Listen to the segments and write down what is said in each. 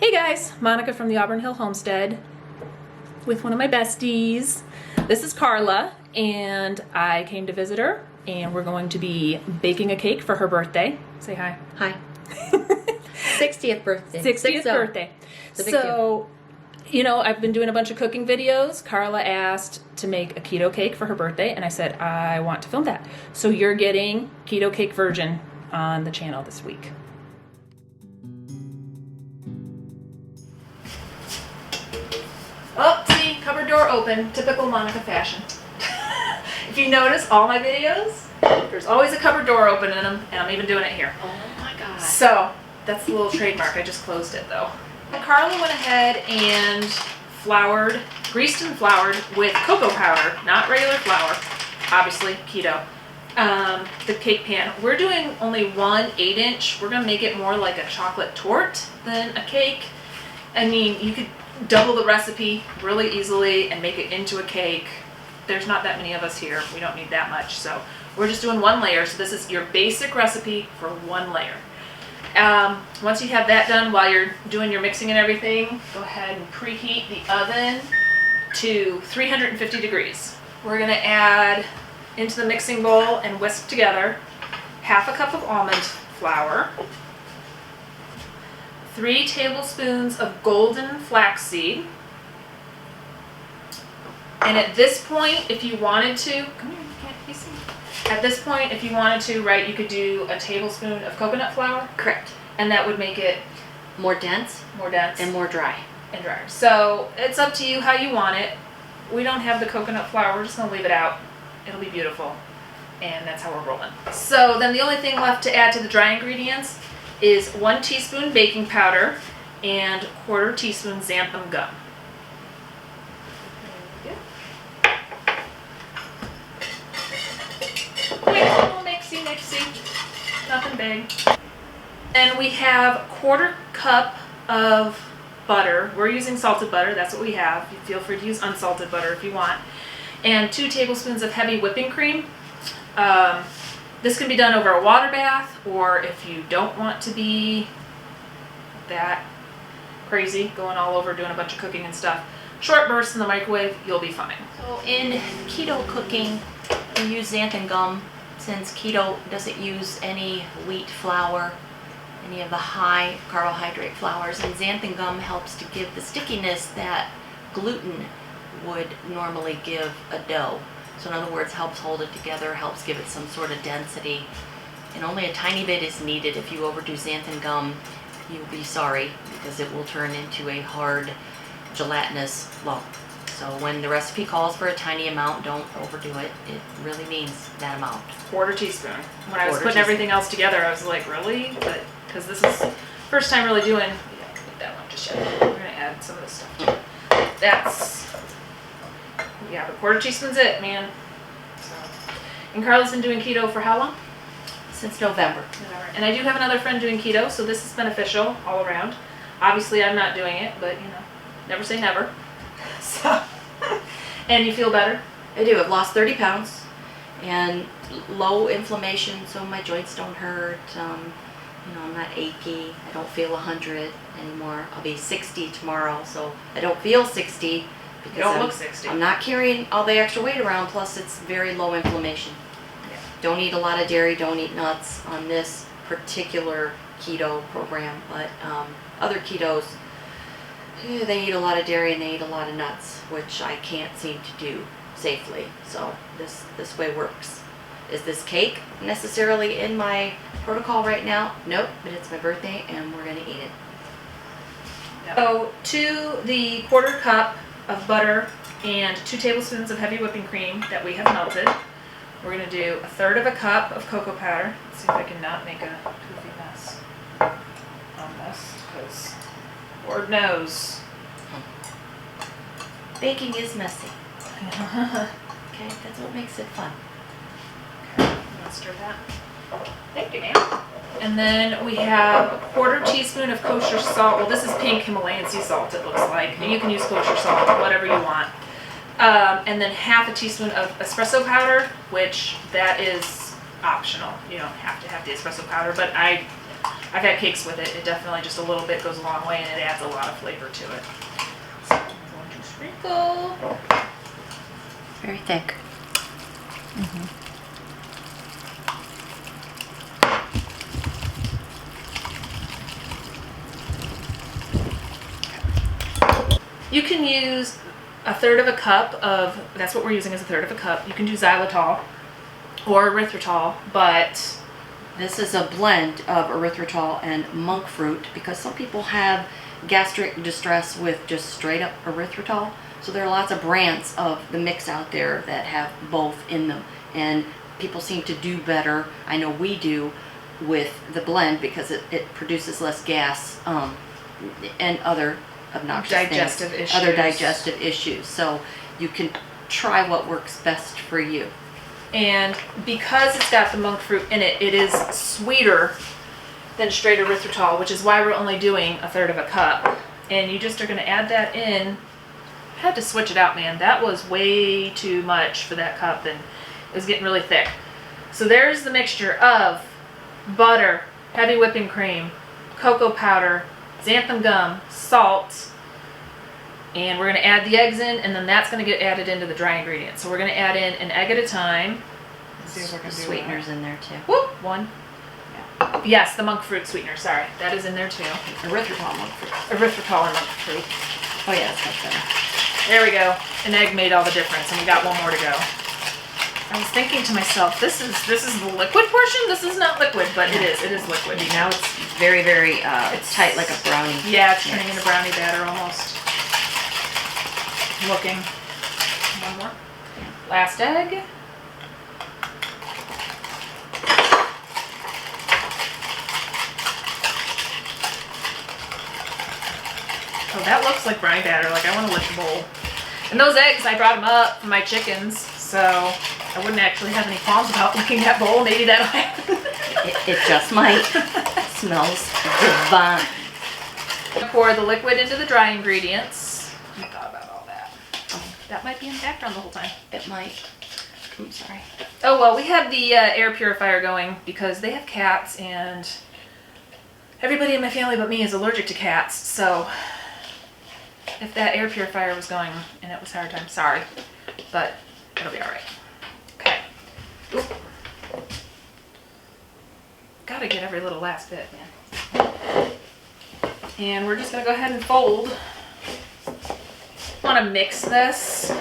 Hey guys, Monica from the Auburn Hill Homestead with one of my besties. This is Karla, and I came to visit her, and we're going to be baking a cake for her birthday. Say hi. Hi. 60th birthday. 60th birthday. So, you know, I've been doing a bunch of cooking videos. Karla asked to make a keto cake for her birthday, and I said, I want to film that. So you're getting Keto Cake Virgin on the channel this week. Oh, see, cupboard door open, typical Monica fashion. If you notice all my videos, there's always a cupboard door open in them, and I'm even doing it here. Oh my God. So, that's the little trademark. I just closed it though. Karla went ahead and greased and floured with cocoa powder, not regular flour, obviously keto, the cake pan. We're doing only 1 8-inch. We're gonna make it more like a chocolate torte than a cake. I mean, you could double the recipe really easily and make it into a cake. There's not that many of us here. We don't need that much. So we're just doing 1 layer. So this is your basic recipe for 1 layer. Once you have that done, while you're doing your mixing and everything, go ahead and preheat the oven to 350 degrees. We're gonna add into the mixing bowl and whisk together 1/2 cup of almond flour, 3 tablespoons of golden flaxseed. And at this point, if you wanted to, come here, you can't be seen. At this point, if you wanted to, right, you could do a tablespoon of coconut flour. Correct. And that would make it More dense and more dry. drier. So it's up to you how you want it. We don't have the coconut flour. We're just gonna leave it out. It'll be beautiful. And that's how we're rolling. So then the only thing left to add to the dry ingredients is 1 teaspoon baking powder and 1/4 teaspoon xanthan gum. Quick little mixy, nothing big. And we have 1/4 cup of butter. We're using salted butter, that's what we have. You feel free to use unsalted butter if you want. And 2 tablespoons of heavy whipping cream. This can be done over a water bath, or if you don't want to be that crazy, going all over doing a bunch of cooking and stuff, short bursts in the microwave, you'll be fine. So in keto cooking, we use xanthan gum since keto doesn't use any wheat flour, any of the high carbohydrate flours, and xanthan gum helps to give the stickiness that gluten would normally give a dough. So in other words, helps hold it together, helps give it some sort of density, and only a tiny bit is needed. If you overdo xanthan gum, you'll be sorry because it will turn into a hard gelatinous lump. So when the recipe calls for a tiny amount, don't overdo it. It really means that amount. 1/4 teaspoon. When I was putting everything else together, I was like, really? But because this is first time really doing, we don't need that one just yet. We're gonna add some of this stuff to it. That's, yeah, but 1/4 teaspoon's it, man. So, and Karla's been doing keto for how long? Since November. And I do have another friend doing keto, so this is beneficial all around. Obviously, I'm not doing it, but you know, never say never. So, and you feel better? I do. I've lost 30 pounds and low inflammation, so my joints don't hurt. You know, I'm not achy. I don't feel 100 anymore. I'll be 60 tomorrow, so I don't feel 60 because you don't look 60. I'm not carrying all the extra weight around, plus it's very low inflammation. Yeah. Don't eat a lot of dairy, don't eat nuts on this particular keto program, but other ketos, they eat a lot of dairy and they eat a lot of nuts, which I can't seem to do safely. So this way works. Is this cake necessarily in my protocol right now? Nope, but it's my birthday and we're gonna eat it. Yep. So to the 1/4 cup of butter and 2 tablespoons of heavy whipping cream that we have melted, we're gonna do 1/3 cup of cocoa powder. Let's see if I can not make a goofy mess on this, because Lord knows. Baking is messy. Okay, that's what makes it fun. Okay, I'm gonna stir that. Thank you, ma'am. And then we have 1/4 teaspoon of kosher salt. Well, this is pink Himalayan sea salt, it looks like. And you can use kosher salt, whatever you want. And then 1/2 teaspoon of espresso powder, which that is optional. You don't have to have the espresso powder, but I I've had cakes with it. It definitely just a little bit goes a long way, and it adds a lot of flavor to it. So I'm going to sprinkle. Very thick. You can use a third of a cup of, that's what we're using, is a third of a cup. You can do xylitol or erythritol, but This is a blend of erythritol and monk fruit because some people have gastric distress with just straight up erythritol. So there are lots of brands of the mix out there that have both in them. And people seem to do better, I know we do, with the blend because it produces less gas and other obnoxious digestive things, issues. other digestive issues. So you can try what works best for you. And because it's got the monk fruit in it, it is sweeter than straight erythritol, which is why we're only doing a third of a cup. And you just are going to add that in. I had to switch it out, man. That was way too much for that cup, and it was getting really thick. So there's the mixture of butter, heavy whipping cream, cocoa powder, xanthan gum, salt, and we're going to add the eggs in, and then that's going to get added into the dry ingredients. So we're going to add in an egg at a time. Let's see if I can do Sweeteners in there too. Whoop, one. Yeah. Yes, the monk fruit sweetener, sorry. That is in there too. Erythritol monk fruit. Erythritol and monk fruit. Oh yeah, that's much better. There we go. An egg made all the difference, and we got one more to go. I was thinking to myself, this is the liquid portion? This is not liquid, but it is liquid. Now it's very, very it's tight like a brownie. Yeah, it's turning into brownie batter almost. Looking. One more. Last egg. Oh, that looks like brownie batter. Like, I want to lick the bowl. And those eggs, I brought them up for my chickens, so I wouldn't actually have any qualms about licking that bowl. Maybe that'll happen. It just might. It smells divine. Pour the liquid into the dry ingredients. I thought about all that. That might be in the background the whole time. It might. I'm sorry. Oh, well, we have the air purifier going because they have cats, and everybody in my family but me is allergic to cats, so if that air purifier was going and it was hard time, sorry, but it'll be all right. Okay. Oop. Gotta get every little last bit, man. And we're just gonna go ahead and fold. Want to mix this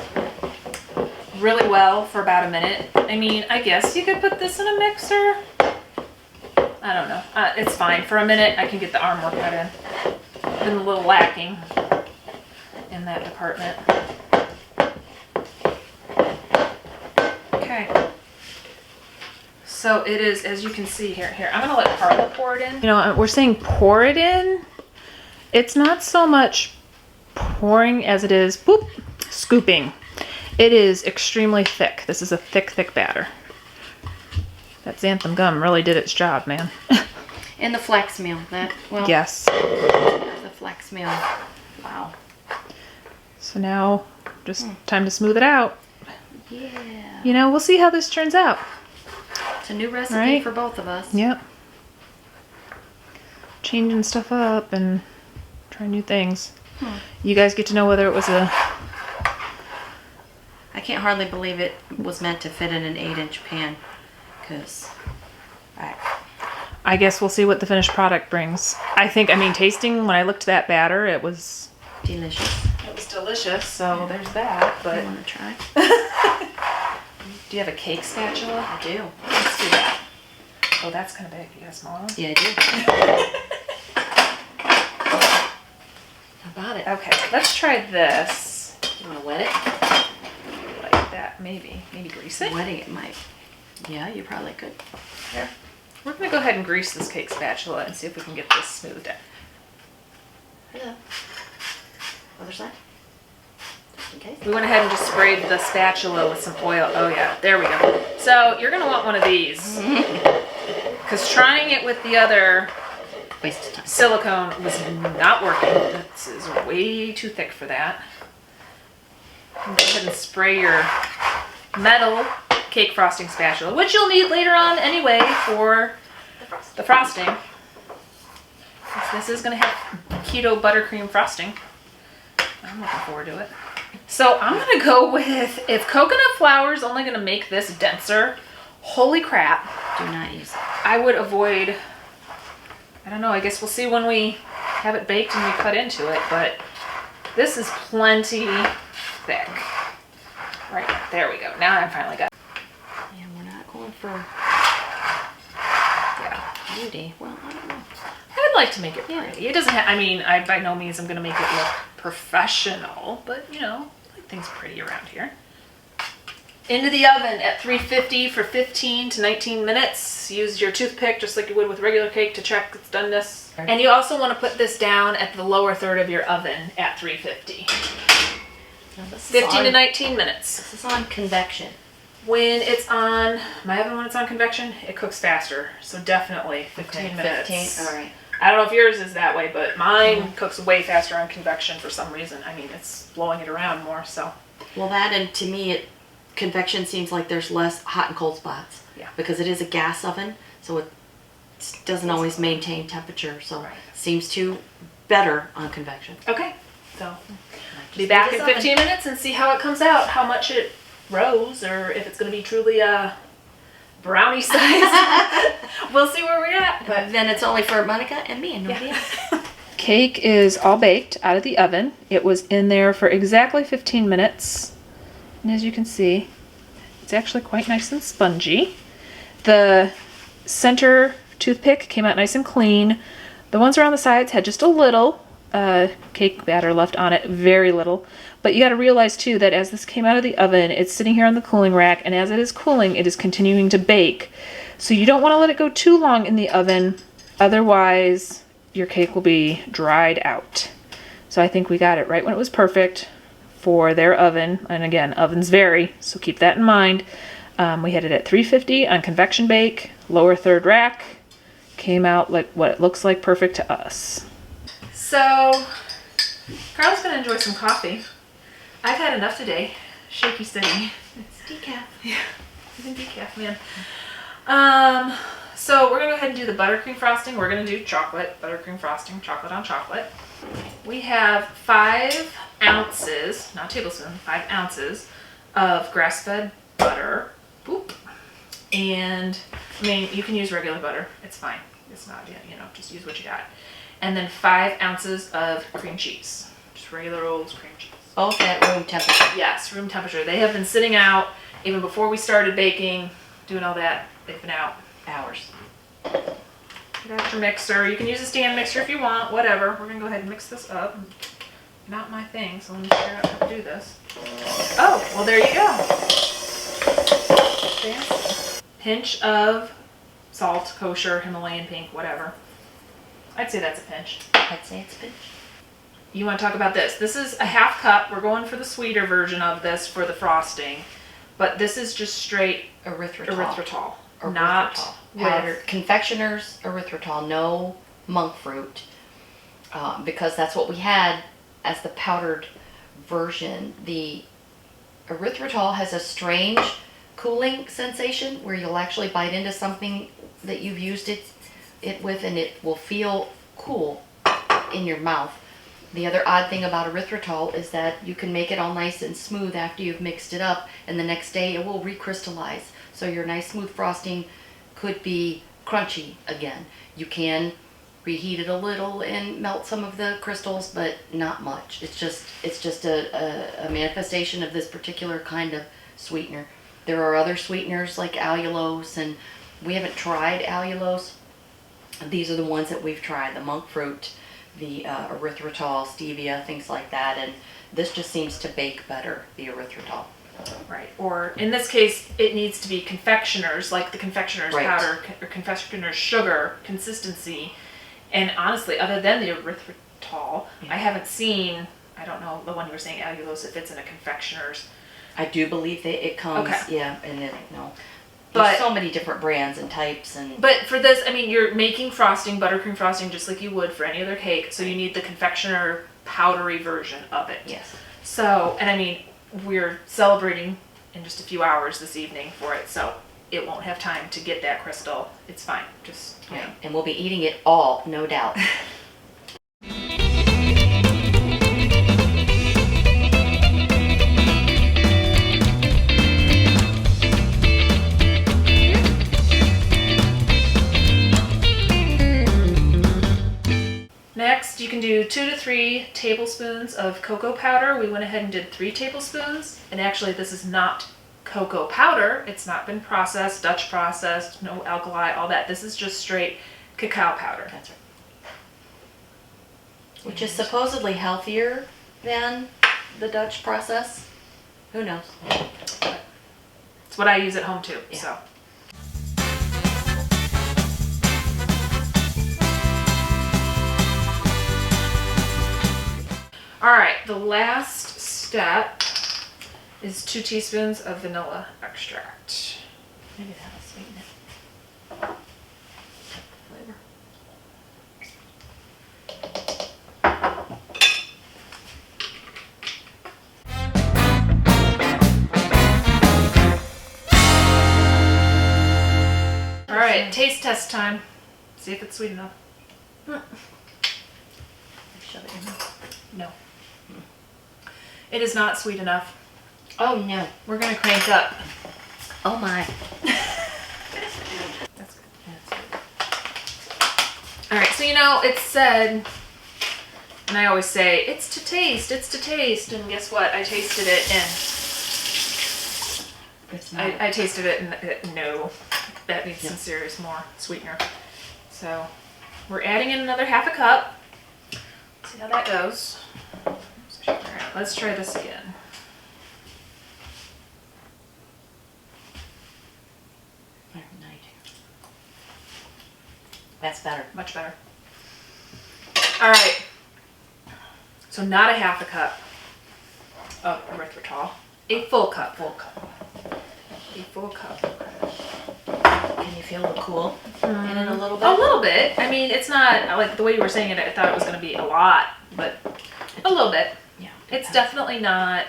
really well for about a minute. I mean, I guess you could put this in a mixer. I don't know. It's fine. For a minute, I can get the arm workout in. Been a little lacking in that department. Okay. So it is, as you can see here. Here, I'm going to let Karla pour it in. You know, we're saying pour it in. It's not so much pouring as it is, boop, scooping. It is extremely thick. This is a thick, thick batter. That xanthan gum really did its job, man. And the flax meal. Yes. The flax meal. Wow. So now, just time to smooth it out. Yeah. You know, we'll see how this turns out. It's a new recipe for both of us. Yep. Changing stuff up and trying new things. You guys get to know whether it was a... I can't hardly believe it was meant to fit in an 8-inch pan. Because I guess we'll see what the finished product brings. I mean, tasting, when I looked at that batter, it was... delicious. It was delicious, so there's that, but... I want to try. Do you have a cake spatula? I do. Let's do that. Oh, that's kind of big. You got a smaller one? Yeah, I do. How about it? Okay, let's try this. You want to wet it? Like that, maybe. Maybe grease it? Wetting it might. Yeah, you probably could. Here. We're going to go ahead and grease this cake spatula and see if we can get this smoothed out. Yeah. Other side? Just in case. We went ahead and just sprayed the spatula with some oil. Oh yeah, there we go. So you're going to want one of these. Because trying it with the other waste of time. silicone was not working. This is way too thick for that. Go ahead and spray your metal cake frosting spatula, which you'll need later on anyway for the frosting. This is gonna have keto buttercream frosting. I'm looking forward to it. So I'm gonna go with, if coconut flour is only gonna make this denser, holy crap. Do not use it. I would avoid, I don't know, I guess we'll see when we have it baked and we cut into it, but this is plenty thick. Right, there we go. Now I finally got it. Yeah, we're not going for beauty. Well, I don't know. I would like to make it pretty. It doesn't have, I mean, I by no means am going to make it look professional, but you know, I like things pretty around here. Into the oven at 350 for 15 to 19 minutes. Use your toothpick just like you would with regular cake to check it's doneness. And you also want to put this down at the lower third of your oven at 350. Now, this is 15 to 19 minutes. This is on convection. When it's on, my oven when it's on convection, it cooks faster. So definitely 15 minutes. 15, all right. I don't know if yours is that way, but mine cooks way faster on convection for some reason. I mean, it's blowing it around more, so. Well, that, and to me, convection seems like there's less hot and cold spots. Yeah. Because it is a gas oven, so it doesn't always maintain temperature, so Right. seems to better on convection. Okay, so be Just back leave in this 15 minutes and see how it comes out, how much it rose, or if it's going to be truly a brownie size. We'll see where we're at. But then it's only for Monica and me and nobody else. Cake is all baked out of the oven. It was in there for exactly 15 minutes. And as you can see, it's actually quite nice and spongy. The center toothpick came out nice and clean. The ones around the sides had just a little cake batter left on it, very little. But you got to realize too that as this came out of the oven, it's sitting here on the cooling rack, and as it is cooling, it is continuing to bake. So you don't want to let it go too long in the oven, otherwise your cake will be dried out. So I think we got it right when it was perfect for their oven. And again, ovens vary, so keep that in mind. We had it at 350 on convection bake, lower third rack. Came out like what it looks like, perfect to us. So, Karla's gonna enjoy some coffee. I've had enough today. Shaky steady. It's decaf. Yeah, I think decaf, man. So we're gonna go ahead and do the buttercream frosting. We're gonna do chocolate, buttercream frosting, chocolate on chocolate. We have 5 ounces, not tablespoon, 5 ounces of grass-fed butter. Boop. And, I mean, you can use regular butter. It's fine. It's not, you know, just use what you got. And then 5 ounces of cream cheese. Just regular old cream cheese. Both at room temperature. Yes, room temperature. They have been sitting out even before we started baking, doing all that. They've been out hours. You got your mixer. You can use a stand mixer if you want, whatever. We're gonna go ahead and mix this up. Not my thing, so let me figure out how to do this. Oh, well there you go. Fancy. Pinch of salt, kosher, Himalayan pink, whatever. I'd say that's a pinch. I'd say it's a pinch. You want to talk about this? This is a half cup. We're going for the sweeter version of this for the frosting, but this is just straight erythritol. Not powdered confectioner's erythritol, no monk fruit, because that's what we had as the powdered version. The erythritol has a strange cooling sensation where you'll actually bite into something that you've used it with, and it will feel cool in your mouth. The other odd thing about erythritol is that you can make it all nice and smooth after you've mixed it up, and the next day it will recrystallize. So your nice smooth frosting could be crunchy again. You can reheat it a little and melt some of the crystals, but not much. It's just a manifestation of this particular kind of sweetener. There are other sweeteners like allulose, and we haven't tried allulose. These are the ones that we've tried, the monk fruit, the erythritol, stevia, things like that, and this just seems to bake better, the erythritol. Right, or in this case, it needs to be confectioner's, like the confectioner's powder or confectioner's sugar consistency. And honestly, other than the erythritol, I haven't seen, I don't know, the one you were saying, allulose, if it's in a confectioner's. I do believe that it comes, yeah, and then, no. But there's so many different brands and types. But for this, I mean, you're making frosting, buttercream frosting, just like you would for any other cake, so you need the confectioner powdery version of it. Yes. So, and I mean, we're celebrating in just a few hours this evening for it, so it won't have time to get that crystal. It's fine, just, you know. And we'll be eating it all, no doubt. do 2 to 3 tablespoons of cocoa powder. We went ahead and did 3 tablespoons. And actually this is not cocoa powder. It's not been processed, Dutch processed, no alkali, all that. This is just straight cacao powder. That's right. Which is supposedly healthier than the Dutch process. Who knows? It's what I use at home too, Yeah. so. All right, the last step is 2 teaspoons of vanilla extract. Maybe that'll sweeten it. Flavor. All right, taste test time. See if it's sweet enough. Shove it in there. No. It is not sweet enough. Oh no. We're gonna crank up. Oh my. That's good. All right, so it said, and I always say, it's to taste, and guess what? I tasted it and It's not. I tasted it and no, that needs some serious more sweetener. So we're adding in another half a cup. See how that goes. All right, let's try this again. Very nice. That's better. Much better. All right. So not a half a cup of erythritol. A full cup. Full cup. A full cup. Can you feel the cool in it a little bit? A little bit. I mean, it's not like the way you were saying it. I thought it was going to be a lot, but a little bit. Yeah. It's definitely not.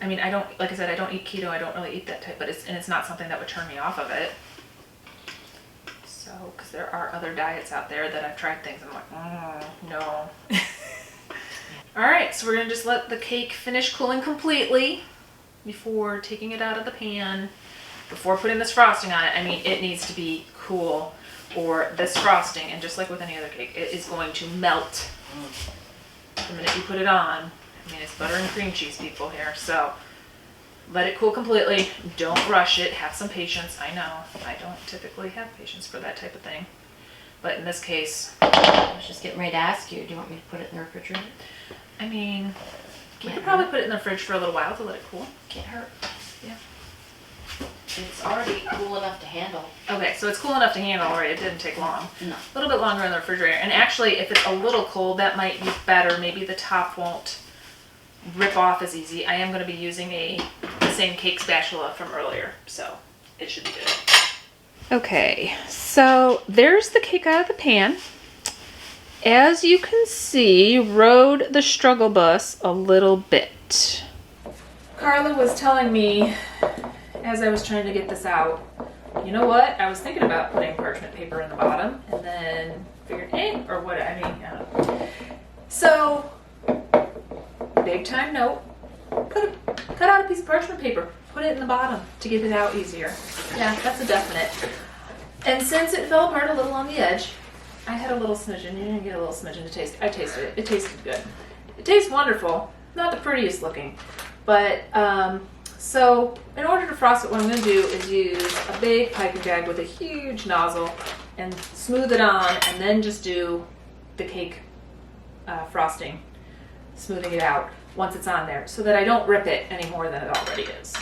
I mean, I don't, like I said, I don't eat keto. I don't really eat that type, but it's not something that would turn me off of it. So, because there are other diets out there that I've tried things and I'm like, no. All right, so we're gonna just let the cake finish cooling completely before taking it out of the pan. Before putting this frosting on it, I mean, it needs to be cool, or this frosting, and just like with any other cake, it is going to melt the minute you put it on. I mean, it's butter and cream cheese, people, here, so let it cool completely. Don't rush it. Have some patience. I know I don't typically have patience for that type of thing, but in this case, I was just getting ready to ask you, do you want me to put it in the refrigerator? I mean, we Can't could probably hurt. put it in the fridge for a little while to let it cool. Can't hurt. Yeah. It's already cool enough to handle. Okay, so it's cool enough to handle already. It didn't take long. No. A little bit longer in the refrigerator. And actually, if it's a little cold, that might be better. Maybe the top won't rip off as easy. I am going to be using the same cake spatula from earlier, so it should be good. Okay, so there's the cake out of the pan. As you can see, rode the struggle bus a little bit. Karla was telling me, as I was trying to get this out, you know what? I was thinking about putting parchment paper in the bottom, and then figured, or what, I don't know. So, big time note, cut out a piece of parchment paper, put it in the bottom to get it out easier. Yeah, that's a definite. And since it fell apart a little on the edge, I had a little smidgen. You didn't get a little smidgen to taste. I tasted it. It tasted good. It tastes wonderful. Not the prettiest looking, but so in order to frost it, what I'm going to do is use a big piping bag with a huge nozzle and smooth it on, and then just do the cake frosting, smoothing it out once it's on there, so that I don't rip it any more than it already is.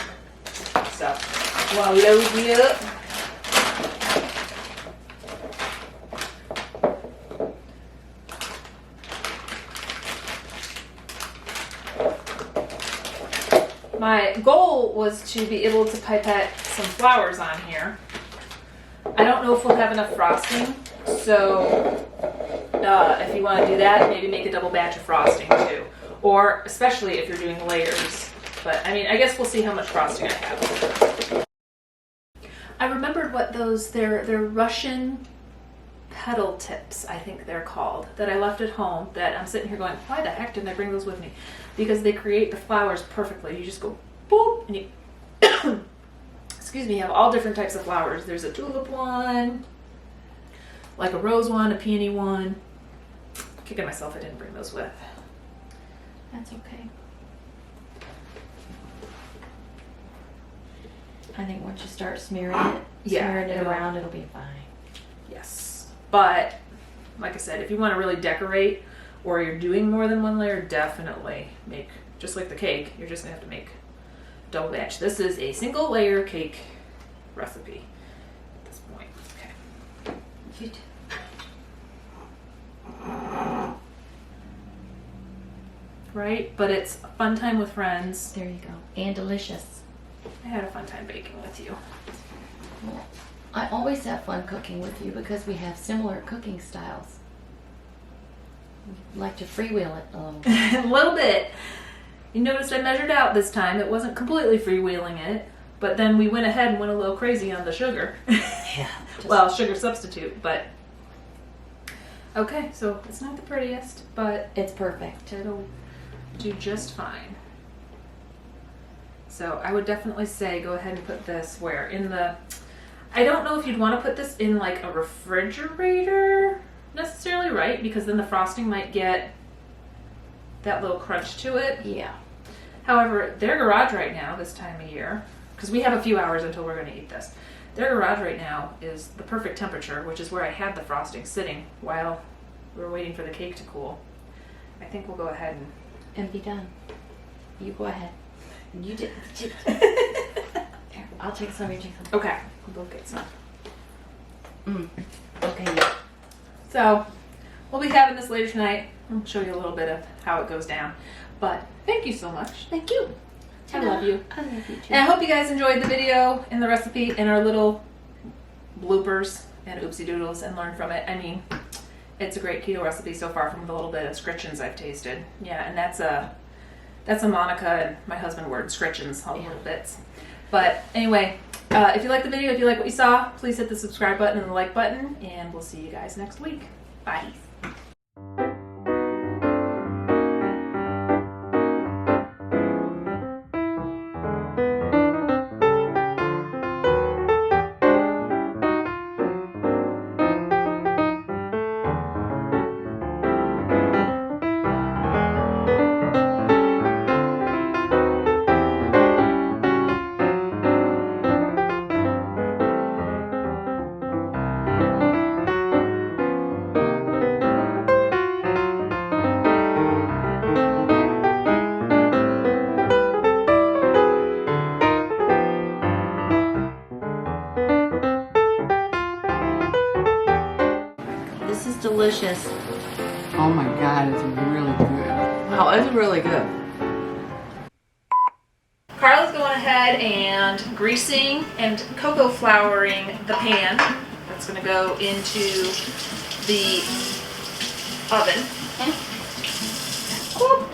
So, want to load me up. My goal was to be able to pipette some flowers on here. I don't know if we'll have enough frosting, so if you want to do that, maybe make a double batch of frosting too. Or especially if you're doing layers. But I mean, I guess we'll see how much frosting I have. I remembered what they're Russian petal tips, I think they're called, that I left at home, that I'm sitting here going, why the heck didn't I bring those with me? Because they create the flowers perfectly. You just go boop, and you excuse me, you have all different types of flowers. There's a tulip one, like a rose one, a peony one, kicking myself I didn't bring those with. That's okay. I think once you start smearing it around, it'll be fine. Yes. But, like I said, if you want to really decorate or you're doing more than one layer, definitely make, just like the cake, you're just going to have to make double batch. This is a single layer cake recipe at this point. Okay. Cute. Right? But it's a fun time with friends. There you go. And delicious. I had a fun time baking with you. Well, I always have fun cooking with you because we have similar cooking styles. We like to freewheel it a little bit. A little bit. You noticed I measured out this time. It wasn't completely freewheeling it, but then we went ahead and went a little crazy on the sugar. Yeah. Well, sugar substitute, but okay, so it's not the prettiest, but It's perfect. it'll do just fine. So I would definitely say go ahead and put this where? In the, I don't know if you'd want to put this in like a refrigerator necessarily, right? Because then the frosting might get that little crunch to it. Yeah. However, their garage right now, this time of year, because we have a few hours until we're going to eat this, their garage right now is the perfect temperature, which is where I had the frosting sitting while we were waiting for the cake to cool. I think we'll go ahead And be done. You go ahead. You did. Here, I'll take some, you take some. Okay, we'll both get some. Okay. So, we'll be having this later tonight. I'll show you a little bit of how it goes down. But thank you so much. Thank you. I love you. I love you too. And I hope you guys enjoyed the video and the recipe and our little bloopers and oopsie doodles and learned from it. I mean, it's a great keto recipe so far from the little bit of scritchins I've tasted. Yeah, and that's a Monica and my husband word, scritchins, all the little bits. But anyway, if you like the video, if you like what you saw, please hit the subscribe button and the like button, and we'll see you guys next week. Bye. This is delicious. Oh my God, it's really good. Wow, it's really good. Karla's going ahead and greasing and cocoa flouring the pan. That's going to go into the oven. Whoop.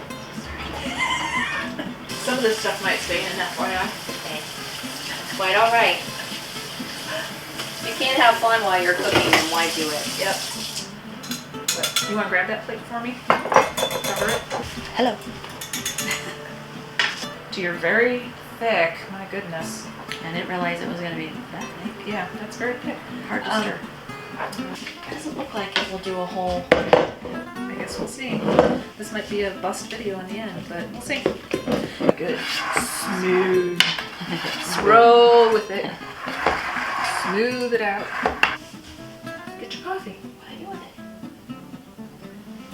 Some of this stuff might stay in, FYI. Quite all right. You can't have fun while you're cooking, and why do it? Yep. But you want to grab that plate for me? Cover it. Hello. You're very thick. My goodness. I didn't realize it was going to be that thick. Yeah, that's very thick. Hard to stir. Doesn't look like it will do a whole. I guess we'll see. This might be a bust video in the end, but we'll see. Good. Smooth. Roll with it. Smooth it out. Get your coffee. What are you with it?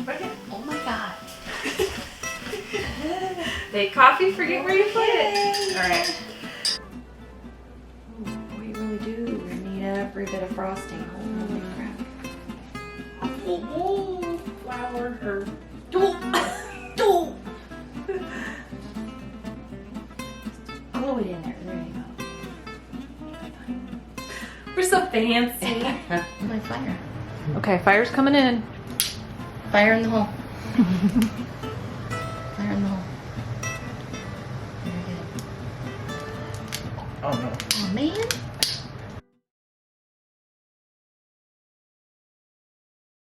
Right here. Oh my God. Make coffee, forget where you put it. Alright. What you really do, you need every bit of frosting. Holy crap. Oh, flour or Glue it in there. There you go. we're so fancy. My fire. Okay, fire's coming in. Fire in the hole. Fire in the hole. Very good. Oh no. Oh man.